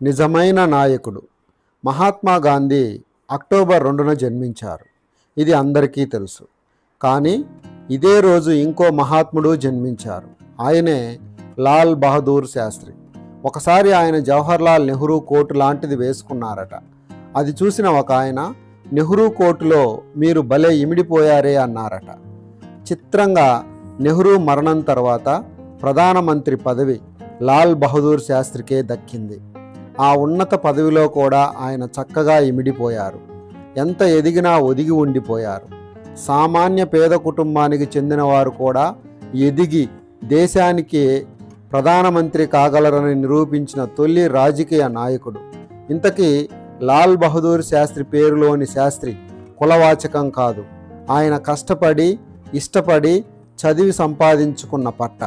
నిజమైన నాయకుడు మహాత్మా గాంధీ అక్టోబర్ 2న జన్మించారు. ఇది అందరికీ తెలుసు. కానీ ఇదే రోజు ఇంకో మహాత్ముడు జన్మించారు. ఆయనే లాల్ బహదూర్ శాస్త్రి. ఒకసారి ఆయన జవహర్లాల్ నెహ్రూ కోటు లాంటిది వేసుకున్నారట. అది చూసిన ఒక ఆయన, నెహ్రూ కోటులో మీరు భలే ఇమిడిపోయారే అన్నారట. చిత్రంగా నెహ్రూ మరణం తర్వాత ప్రధానమంత్రి పదవి లాల్ బహదూర్ శాస్త్రికే దక్కింది. ఆ ఉన్నత పదవిలో కూడా ఆయన చక్కగా ఇమిడిపోయారు. ఎంత ఎదిగినా ఒదిగి ఉండిపోయారు. సామాన్య పేద కుటుంబానికి చెందిన వారు కూడా ఎదిగి దేశానికి ప్రధానమంత్రి కాగలరని నిరూపించిన తొలి రాజకీయ నాయకుడు. ఇంతకీ లాల్ బహదూర్ శాస్త్రి పేరులోని శాస్త్రి కులవాచకం కాదు. ఆయన కష్టపడి ఇష్టపడి చదివి సంపాదించుకున్న పట్ట.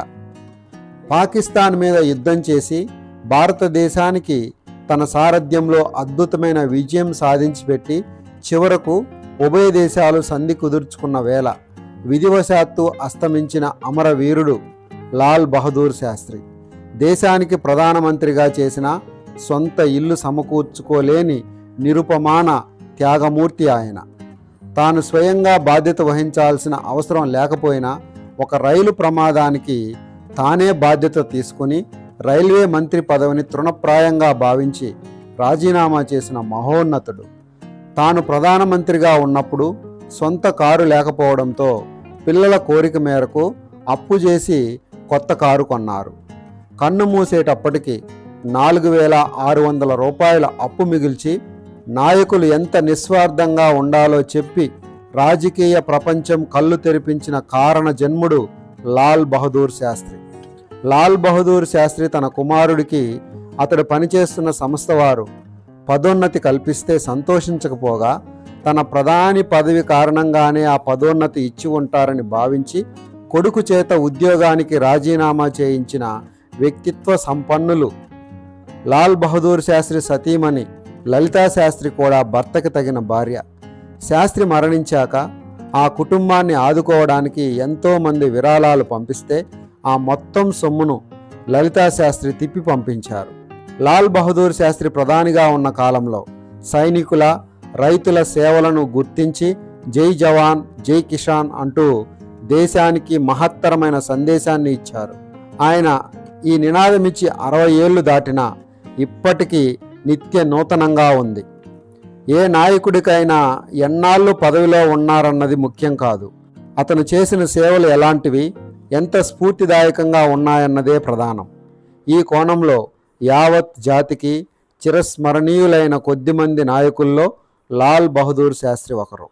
పాకిస్తాన్ మీద యుద్ధం చేసి భారతదేశానికి తన సారథ్యంలో అద్భుతమైన విజయం సాధించి పెట్టి చివరకు ఉభయ దేశాలు సంధి కుదుర్చుకున్న వేళ విధివశాత్తు అస్తమించిన అమరవీరుడు లాల్ బహదూర్ శాస్త్రి. దేశానికి ప్రధానమంత్రిగా చేసిన సొంత ఇల్లు సమకూర్చుకోలేని నిరుపమాన త్యాగమూర్తి ఆయన. తాను స్వయంగా బాధ్యత వహించాల్సిన అవసరం లేకపోయినా ఒక రైలు ప్రమాదానికి తానే బాధ్యత తీసుకుని రైల్వే మంత్రి పదవిని తృణప్రాయంగా భావించి రాజీనామా చేసిన మహోన్నతుడు. తాను ప్రధానమంత్రిగా ఉన్నప్పుడు సొంత కారు లేకపోవడంతో పిల్లల కోరిక మేరకు అప్పు చేసి కొత్త కారు కొన్నారు. కన్ను మూసేటప్పటికి 4,600 రూపాయల అప్పు మిగిల్చి నాయకులు ఎంత నిస్వార్థంగా ఉండాలో చెప్పి రాజకీయ ప్రపంచం కళ్ళు తెరిపించిన కారణ జన్ముడు లాల్ బహదూర్ శాస్త్రి. లాల్ బహదూర్ శాస్త్రి తన కుమారుడికి అతడు పనిచేస్తున్న సంస్థ వారు పదోన్నతి కల్పిస్తే సంతోషించకపోగా తన ప్రధాని పదవి కారణంగానే ఆ పదోన్నతి ఇచ్చి ఉంటారని భావించి కొడుకు చేత ఉద్యోగానికి రాజీనామా చేయించిన వ్యక్తిత్వ సంపన్నులు. లాల్ బహదూర్ శాస్త్రి సతీమణి లలితా శాస్త్రి కూడా భర్తకి తగిన భార్య. శాస్త్రి మరణించాక ఆ కుటుంబాన్ని ఆదుకోవడానికి ఎంతోమంది విరాళాలు పంపిస్తే ఆ మొత్తం సొమ్మును లలితా శాస్త్రి తిప్పి పంపించారు. లాల్ బహదూర్ శాస్త్రి ప్రధానిగా ఉన్న కాలంలో సైనికుల రైతుల సేవలను గుర్తించి జై జవాన్ జై కిసాన్ అంటూ దేశానికి మహత్తరమైన సందేశాన్ని ఇచ్చారు. ఆయన ఈ నినాదమిచ్చి 60 ఏళ్లు దాటినా ఇప్పటికీ నిత్య నూతనంగా ఉంది. ఏ నాయకుడికైనా ఎన్నాళ్ళు పదవిలో ఉన్నారన్నది ముఖ్యం కాదు, అతను చేసిన సేవలు ఎలాంటివి, ఎంత స్ఫూర్తిదాయకంగా ఉన్నాయన్నదే ప్రధానం. ఈ కోణంలో యావత్ జాతికి చిరస్మరణీయులైన కొద్దిమంది నాయకుల్లో లాల్ బహదూర్ శాస్త్రి ఒకరు.